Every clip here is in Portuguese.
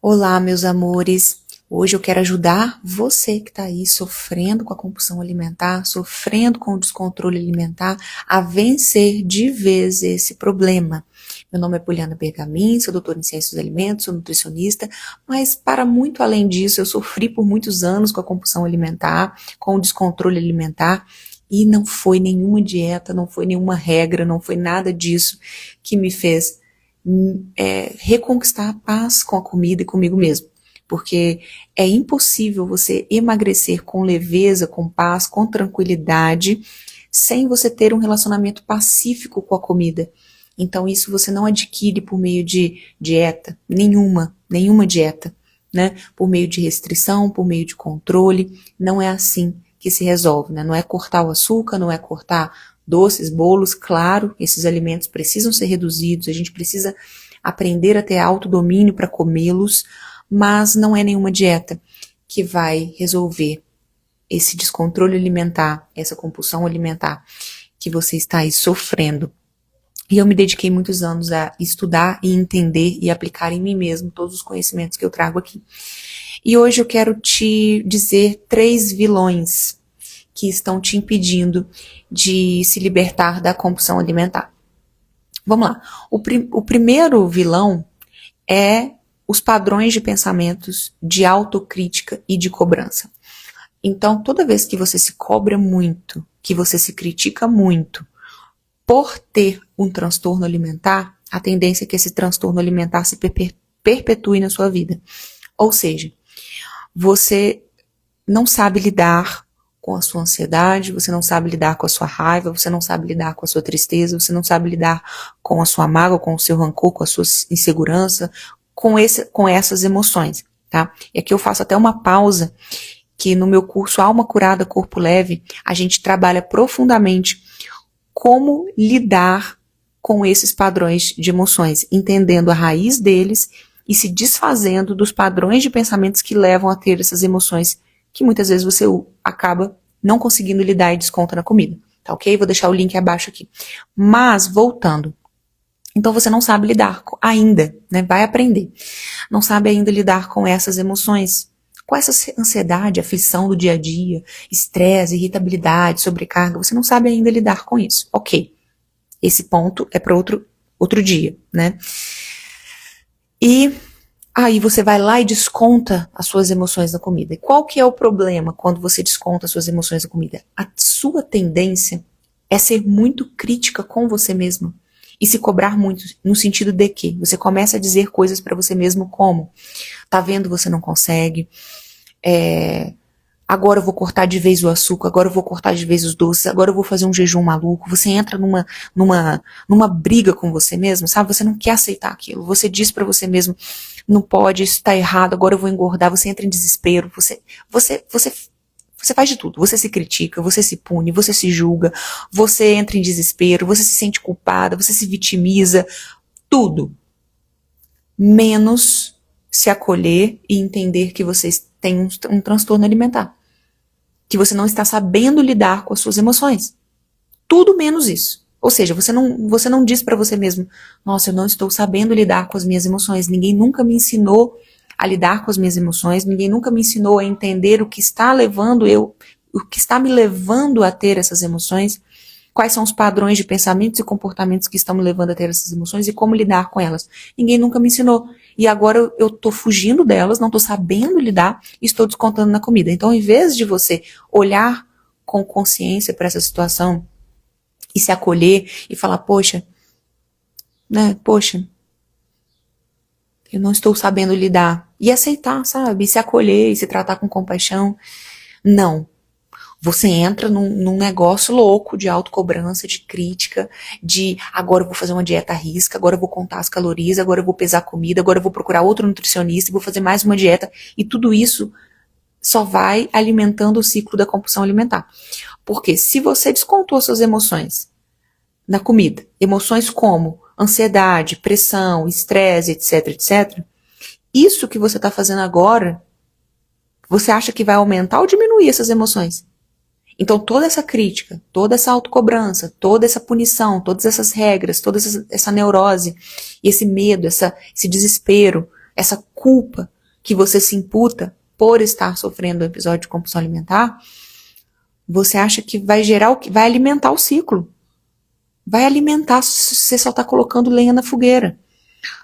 Olá, meus amores. Hoje eu quero ajudar você que está aí sofrendo com a compulsão alimentar, sofrendo com o descontrole alimentar, a vencer de vez esse problema. Meu nome é Poliana Bergamin, sou doutora em Ciências dos Alimentos, sou nutricionista, mas para muito além disso, eu sofri por muitos anos com a compulsão alimentar, com o descontrole alimentar, e não foi nenhuma dieta, não foi nenhuma regra, não foi nada disso que me fez reconquistar a paz com a comida e comigo mesmo. Porque é impossível você emagrecer com leveza, com paz, com tranquilidade, sem você ter um relacionamento pacífico com a comida. Então isso você não adquire por meio de dieta, nenhuma dieta, né? Por meio de restrição, por meio de controle, não é assim que se resolve, né? Não é cortar o açúcar, não é cortar doces, bolos, claro, esses alimentos precisam ser reduzidos, a gente precisa aprender a ter autodomínio para comê-los, mas não é nenhuma dieta que vai resolver esse descontrole alimentar, essa compulsão alimentar que você está aí sofrendo. E eu me dediquei muitos anos a estudar e entender e aplicar em mim mesmo todos os conhecimentos que eu trago aqui. E hoje eu quero te dizer 3 vilões que estão te impedindo de se libertar da compulsão alimentar. Vamos lá. O primeiro vilão é os padrões de pensamentos de autocrítica e de cobrança. Então, toda vez que você se cobra muito, que você se critica muito por ter um transtorno alimentar, a tendência é que esse transtorno alimentar se perpetue na sua vida. Ou seja, você não sabe lidar com a sua ansiedade, você não sabe lidar com a sua raiva, você não sabe lidar com a sua tristeza, você não sabe lidar com a sua mágoa, com o seu rancor, com a sua insegurança, com essas emoções, tá? E aqui eu faço até uma pausa, que no meu curso Alma Curada, Corpo Leve, a gente trabalha profundamente como lidar com esses padrões de emoções, entendendo a raiz deles e se desfazendo dos padrões de pensamentos que levam a ter essas emoções que muitas vezes você acaba não conseguindo lidar e desconta na comida, tá ok? Vou deixar o link abaixo aqui. Mas, voltando, então você não sabe lidar ainda, né? Vai aprender. Não sabe ainda lidar com essas emoções, com essa ansiedade, aflição do dia a dia, estresse, irritabilidade, sobrecarga, você não sabe ainda lidar com isso. Ok. Esse ponto é para outro dia, né? E aí você vai lá e desconta as suas emoções na comida. E qual que é o problema quando você desconta as suas emoções na comida? A sua tendência é ser muito crítica com você mesma e se cobrar muito, no sentido de que você começa a dizer coisas para você mesmo como: tá vendo, você não consegue, agora eu vou cortar de vez o açúcar, agora eu vou cortar de vez os doces, agora eu vou fazer um jejum maluco. Você entra numa briga com você mesmo, sabe? Você não quer aceitar aquilo. Você diz para você mesmo: não pode, isso tá errado, agora eu vou engordar. Você entra em desespero, você faz de tudo. Você se critica, você se pune, você se julga, você entra em desespero, você se sente culpada, você se vitimiza, tudo. Menos se acolher e entender que você tem um transtorno alimentar. Que você não está sabendo lidar com as suas emoções. Tudo menos isso. Ou seja, você não diz para você mesmo: nossa, eu não estou sabendo lidar com as minhas emoções. Ninguém nunca me ensinou a lidar com as minhas emoções. Ninguém nunca me ensinou a entender o que está me levando a ter essas emoções. Quais são os padrões de pensamentos e comportamentos que estão me levando a ter essas emoções e como lidar com elas. Ninguém nunca me ensinou. E agora eu tô fugindo delas, não tô sabendo lidar e estou descontando na comida. Então, ao invés de você olhar com consciência para essa situação e se acolher e falar: poxa, eu não estou sabendo lidar. E aceitar, sabe? E se acolher e se tratar com compaixão. Não. Você entra num negócio louco de autocobrança, de crítica, de agora eu vou fazer uma dieta à risca, agora eu vou contar as calorias, agora eu vou pesar a comida, agora eu vou procurar outro nutricionista e vou fazer mais uma dieta. E tudo isso só vai alimentando o ciclo da compulsão alimentar. Porque se você descontou suas emoções na comida, emoções como ansiedade, pressão, estresse, etc, etc, isso que você está fazendo agora, você acha que vai aumentar ou diminuir essas emoções? Então toda essa crítica, toda essa autocobrança, toda essa punição, todas essas regras, toda essa neurose, e esse medo, esse desespero, essa culpa que você se imputa por estar sofrendo um episódio de compulsão alimentar, você acha que vai gerar vai alimentar o ciclo. Vai alimentar, você só está colocando lenha na fogueira.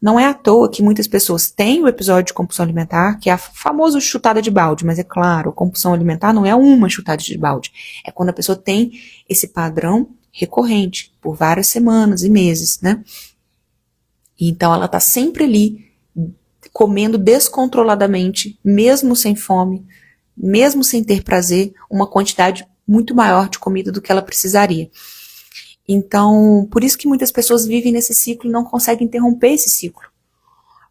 Não é à toa que muitas pessoas têm o episódio de compulsão alimentar, que é a famosa chutada de balde, mas é claro, a compulsão alimentar não é uma chutada de balde. É quando a pessoa tem esse padrão recorrente, por várias semanas e meses, né? Então ela está sempre ali, comendo descontroladamente, mesmo sem fome, mesmo sem ter prazer, uma quantidade muito maior de comida do que ela precisaria. Então, por isso que muitas pessoas vivem nesse ciclo e não conseguem interromper esse ciclo.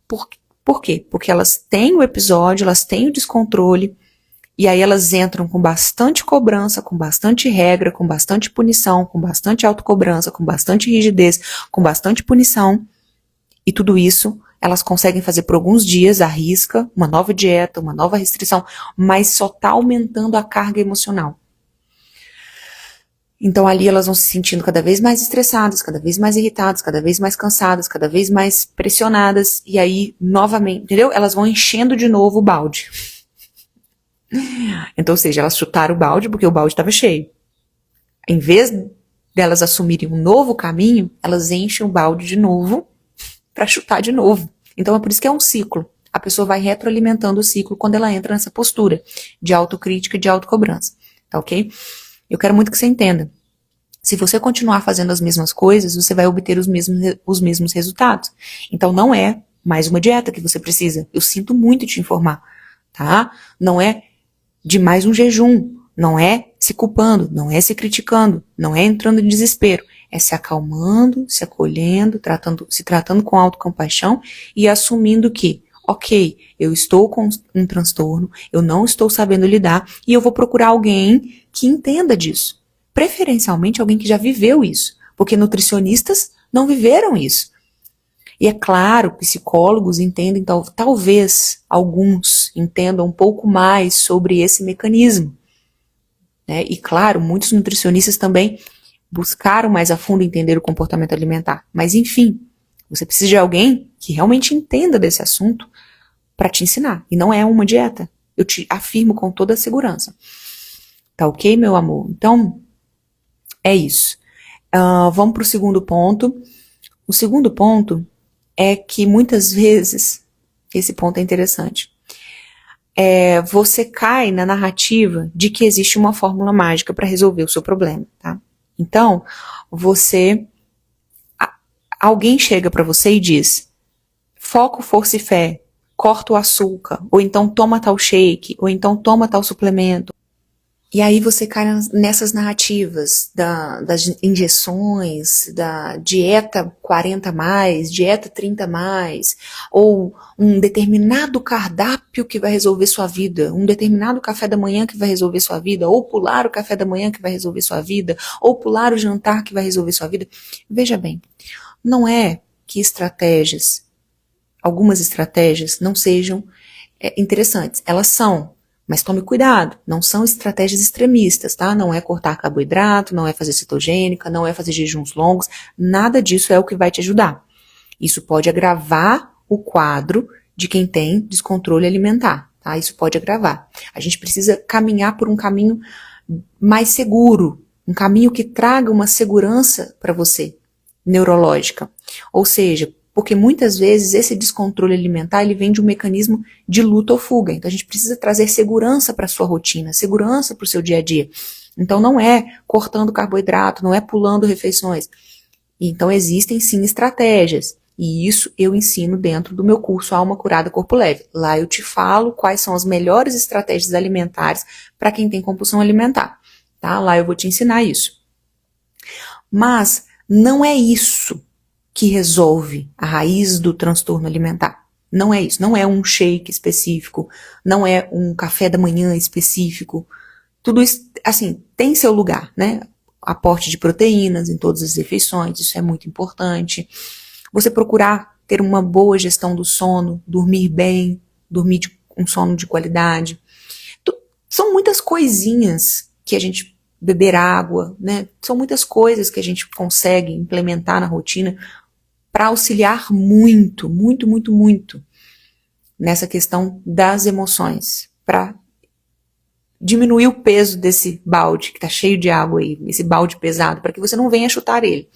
Por quê? Porque elas têm o episódio, elas têm o descontrole, e aí elas entram com bastante cobrança, com bastante regra, com bastante punição, com bastante autocobrança, com bastante rigidez, com bastante punição, e tudo isso elas conseguem fazer por alguns dias, arrisca, uma nova dieta, uma nova restrição, mas só está aumentando a carga emocional. Então ali elas vão se sentindo cada vez mais estressadas, cada vez mais irritadas, cada vez mais cansadas, cada vez mais pressionadas, e aí novamente, entendeu? Elas vão enchendo de novo o balde. Então, ou seja, elas chutaram o balde porque o balde estava cheio. Em vez delas assumirem um novo caminho, elas enchem o balde de novo para chutar de novo. Então é por isso que é um ciclo. A pessoa vai retroalimentando o ciclo quando ela entra nessa postura de autocrítica e de autocobrança. Tá ok? Eu quero muito que você entenda. Se você continuar fazendo as mesmas coisas, você vai obter os mesmos resultados. Então não é mais uma dieta que você precisa. Eu sinto muito te informar, tá? Não é de mais um jejum. Não é se culpando, não é se criticando, não é entrando em desespero. É se acalmando, se acolhendo, se tratando com autocompaixão e assumindo que, ok, eu estou com um transtorno, eu não estou sabendo lidar e eu vou procurar alguém que entenda disso. Preferencialmente alguém que já viveu isso, porque nutricionistas não viveram isso. E é claro, psicólogos entendem, talvez alguns entendam um pouco mais sobre esse mecanismo. Né? E claro, muitos nutricionistas também buscaram mais a fundo entender o comportamento alimentar. Mas enfim, você precisa de alguém que realmente entenda desse assunto para te ensinar. E não é uma dieta. Eu te afirmo com toda a segurança. Tá ok, meu amor? Então, é isso. Vamos para o segundo ponto. O segundo ponto é que muitas vezes, esse ponto é interessante, você cai na narrativa de que existe uma fórmula mágica para resolver o seu problema, tá? Então, alguém chega para você e diz, foco, força e fé, corta o açúcar, ou então toma tal shake, ou então toma tal suplemento. E aí você cai nessas narrativas das injeções, da dieta 40+, dieta 30+, ou um determinado cardápio que vai resolver sua vida, um determinado café da manhã que vai resolver sua vida, ou pular o café da manhã que vai resolver sua vida, ou pular o jantar que vai resolver sua vida. Veja bem, não é que algumas estratégias não sejam interessantes, elas são. Mas tome cuidado, não são estratégias extremistas, tá? Não é cortar carboidrato, não é fazer cetogênica, não é fazer jejuns longos, nada disso é o que vai te ajudar. Isso pode agravar o quadro de quem tem descontrole alimentar, tá? Isso pode agravar. A gente precisa caminhar por um caminho mais seguro, um caminho que traga uma segurança para você, neurológica. Ou seja, porque muitas vezes esse descontrole alimentar ele vem de um mecanismo de luta ou fuga. Então a gente precisa trazer segurança para a sua rotina, segurança para o seu dia a dia. Então não é cortando carboidrato, não é pulando refeições. Então existem sim estratégias. E isso eu ensino dentro do meu curso Alma Curada Corpo Leve. Lá eu te falo quais são as melhores estratégias alimentares para quem tem compulsão alimentar. Tá? Lá eu vou te ensinar isso. Mas não é isso que resolve a raiz do transtorno alimentar. Não é isso, não é um shake específico, não é um café da manhã específico. Tudo isso, assim, tem seu lugar, né? Aporte de proteínas em todas as refeições, isso é muito importante. Você procurar ter uma boa gestão do sono, dormir bem, dormir um sono de qualidade. São muitas coisinhas que a gente beber água, né? São muitas coisas que a gente consegue implementar na rotina para auxiliar muito, muito, muito, muito. nessa questão das emoções, para diminuir o peso desse balde que está cheio de água aí, esse balde pesado, para que você não venha chutar ele.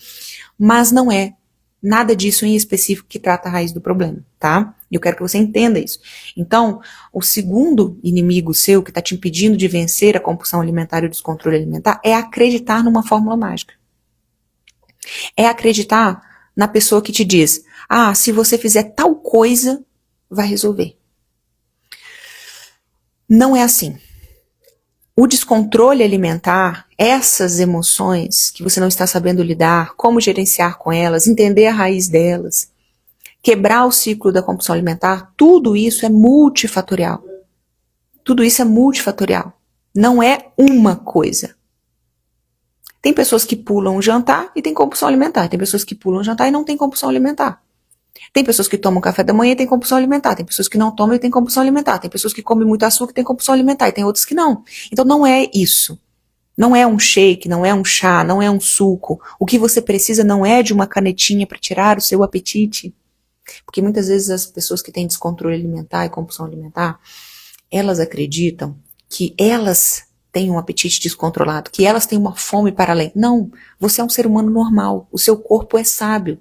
Mas não é nada disso em específico que trata a raiz do problema, tá? E eu quero que você entenda isso. Então, o segundo inimigo seu que está te impedindo de vencer a compulsão alimentar e o descontrole alimentar é acreditar numa fórmula mágica. É acreditar na pessoa que te diz, se você fizer tal coisa, vai resolver. Não é assim. O descontrole alimentar, essas emoções que você não está sabendo lidar, como gerenciar com elas, entender a raiz delas, quebrar o ciclo da compulsão alimentar, tudo isso é multifatorial. Tudo isso é multifatorial. Não é uma coisa. Tem pessoas que pulam o jantar e tem compulsão alimentar. Tem pessoas que pulam o jantar e não tem compulsão alimentar. Tem pessoas que tomam café da manhã e tem compulsão alimentar. Tem pessoas que não tomam e tem compulsão alimentar. Tem pessoas que comem muito açúcar e tem compulsão alimentar. E tem outras que não. Então não é isso. Não é um shake, não é um chá, não é um suco. O que você precisa não é de uma canetinha para tirar o seu apetite. Porque muitas vezes as pessoas que têm descontrole alimentar e compulsão alimentar, elas acreditam que elas têm um apetite descontrolado, que elas têm uma fome para além. Não, você é um ser humano normal. O seu corpo é sábio.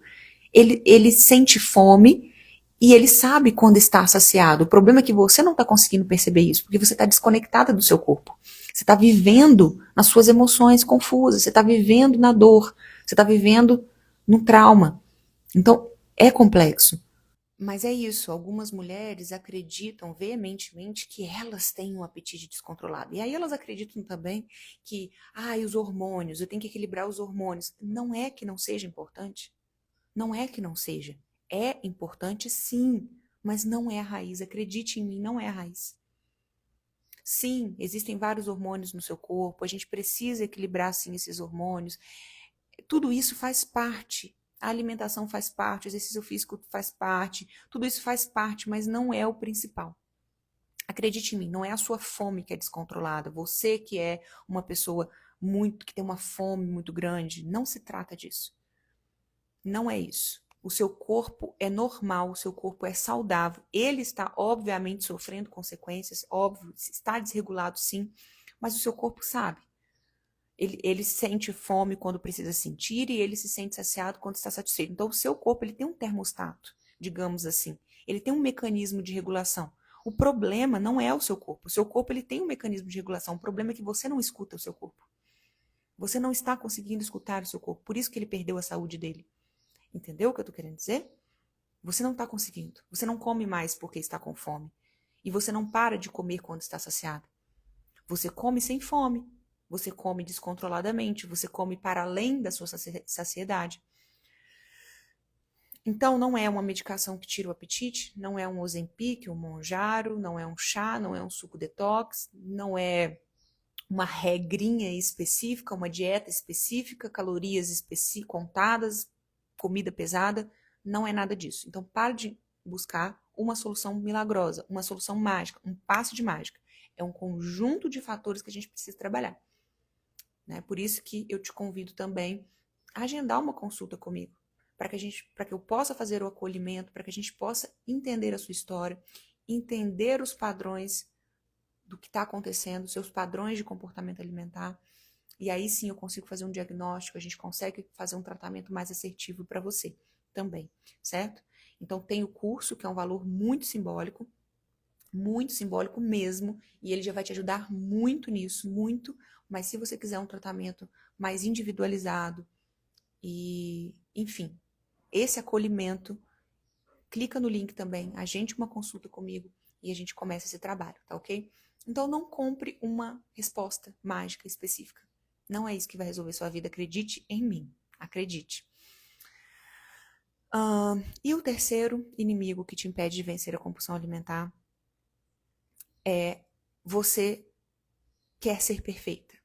Ele sente fome e ele sabe quando está saciado. O problema é que você não está conseguindo perceber isso, porque você está desconectada do seu corpo. Você está vivendo nas suas emoções confusas, você está vivendo na dor, você está vivendo no trauma. Então, é complexo. Mas é isso, algumas mulheres acreditam veementemente que elas têm um apetite descontrolado. E aí elas acreditam também que, os hormônios, eu tenho que equilibrar os hormônios. Não é que não seja importante. Não é que não seja. É importante sim, mas não é a raiz. Acredite em mim, não é a raiz. Sim, existem vários hormônios no seu corpo, a gente precisa equilibrar sim esses hormônios. Tudo isso faz parte. A alimentação faz parte, o exercício físico faz parte, tudo isso faz parte, mas não é o principal. Acredite em mim, não é a sua fome que é descontrolada. Você que é uma pessoa que tem uma fome muito grande, não se trata disso. Não é isso. O seu corpo é normal, o seu corpo é saudável. Ele está, obviamente, sofrendo consequências, óbvio, está desregulado sim, mas o seu corpo sabe. Ele sente fome quando precisa sentir e ele se sente saciado quando está satisfeito. Então, o seu corpo ele tem um termostato, digamos assim. Ele tem um mecanismo de regulação. O problema não é o seu corpo. O seu corpo ele tem um mecanismo de regulação. O problema é que você não escuta o seu corpo. Você não está conseguindo escutar o seu corpo. Por isso que ele perdeu a saúde dele. Entendeu o que eu estou querendo dizer? Você não está conseguindo. Você não come mais porque está com fome. E você não para de comer quando está saciado. Você come sem fome. Você come descontroladamente. Você come para além da sua saciedade. Então, não é uma medicação que tira o apetite. Não é um Ozempic, um Mounjaro. Não é um chá. Não é um suco detox. Não é uma regrinha específica, uma dieta específica, calorias contadas, comida pesada, não é nada disso. Então, pare de buscar uma solução milagrosa, uma solução mágica, um passe de mágica. É um conjunto de fatores que a gente precisa trabalhar. Né? Por isso que eu te convido também a agendar uma consulta comigo, para que eu possa fazer o acolhimento, para que a gente possa entender a sua história, entender os padrões do que está acontecendo, seus padrões de comportamento alimentar. E aí sim eu consigo fazer um diagnóstico, a gente consegue fazer um tratamento mais assertivo para você também, certo? Então tem o curso, que é um valor muito simbólico mesmo, e ele já vai te ajudar muito nisso, muito, mas se você quiser um tratamento mais individualizado e, enfim, esse acolhimento, clica no link também, agende uma consulta comigo e a gente começa esse trabalho, tá ok? Então não compre uma resposta mágica específica. Não é isso que vai resolver sua vida. Acredite em mim. Acredite. E o terceiro inimigo que te impede de vencer a compulsão alimentar é você quer ser perfeita.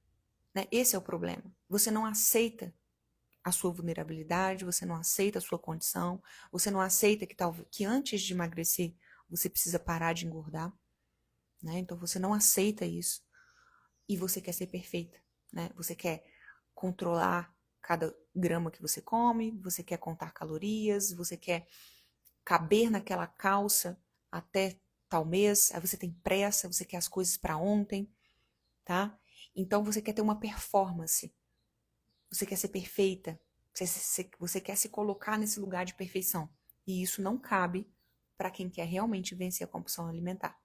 Né? Esse é o problema. Você não aceita a sua vulnerabilidade, você não aceita a sua condição, você não aceita que antes de emagrecer você precisa parar de engordar. Né? Então você não aceita isso e você quer ser perfeita. Né? Você quer controlar cada grama que você come, você quer contar calorias, você quer caber naquela calça até tal mês, aí você tem pressa, você quer as coisas para ontem, tá? Então você quer ter uma performance, você quer ser perfeita, você quer se colocar nesse lugar de perfeição. E isso não cabe para quem quer realmente vencer a compulsão alimentar.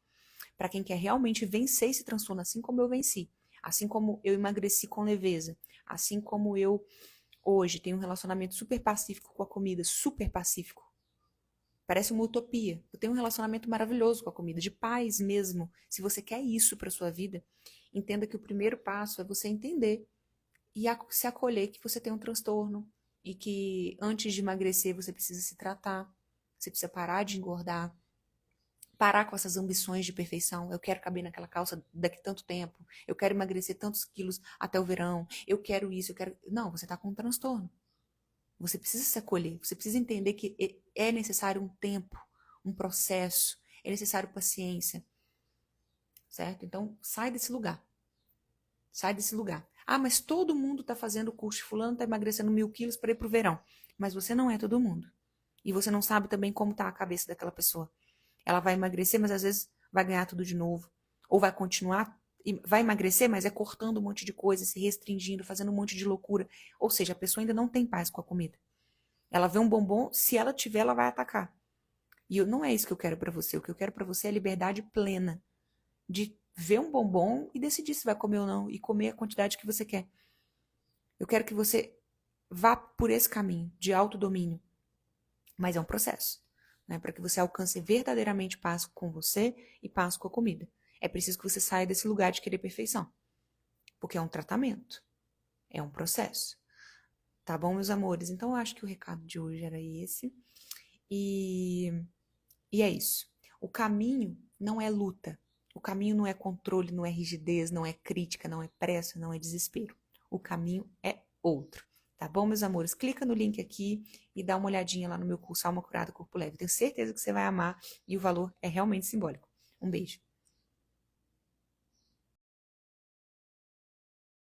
Para quem quer realmente vencer esse transtorno, assim como eu venci, assim como eu emagreci com leveza, assim como eu hoje tenho um relacionamento super pacífico com a comida, super pacífico. Parece uma utopia. Eu tenho um relacionamento maravilhoso com a comida, de paz mesmo. Se você quer isso para sua vida, entenda que o primeiro passo é você entender e se acolher que você tem um transtorno e que antes de emagrecer você precisa se tratar, você precisa parar de engordar, parar com essas ambições de perfeição. Eu quero caber naquela calça daqui tanto tempo, eu quero emagrecer tantos quilos até o verão, eu quero isso, eu quero... Não, você está com um transtorno. Você precisa se acolher, você precisa entender que é necessário um tempo, um processo, é necessário paciência, certo? Então, sai desse lugar. Sai desse lugar. Ah, mas todo mundo está fazendo o curso, fulano está emagrecendo 1.000 quilos para ir pro verão. Mas você não é todo mundo. E você não sabe também como está a cabeça daquela pessoa. Ela vai emagrecer, mas às vezes vai ganhar tudo de novo. Ou vai continuar, vai emagrecer, mas é cortando um monte de coisa, se restringindo, fazendo um monte de loucura. Ou seja, a pessoa ainda não tem paz com a comida. Ela vê um bombom, se ela tiver, ela vai atacar. E não é isso que eu quero para você. O que eu quero para você é liberdade plena de ver um bombom e decidir se vai comer ou não e comer a quantidade que você quer. Eu quero que você vá por esse caminho de autodomínio, mas é um processo, né? Para que você alcance verdadeiramente paz com você e paz com a comida. É preciso que você saia desse lugar de querer perfeição, porque é um tratamento, é um processo. Tá bom, meus amores? Então eu acho que o recado de hoje era esse. E é isso. O caminho não é luta. O caminho não é controle, não é rigidez, não é crítica, não é pressa, não é desespero. O caminho é outro. Tá bom, meus amores? Clica no link aqui e dá uma olhadinha lá no meu curso Alma Curada Corpo Leve. Tenho certeza que você vai amar e o valor é realmente simbólico. Um beijo.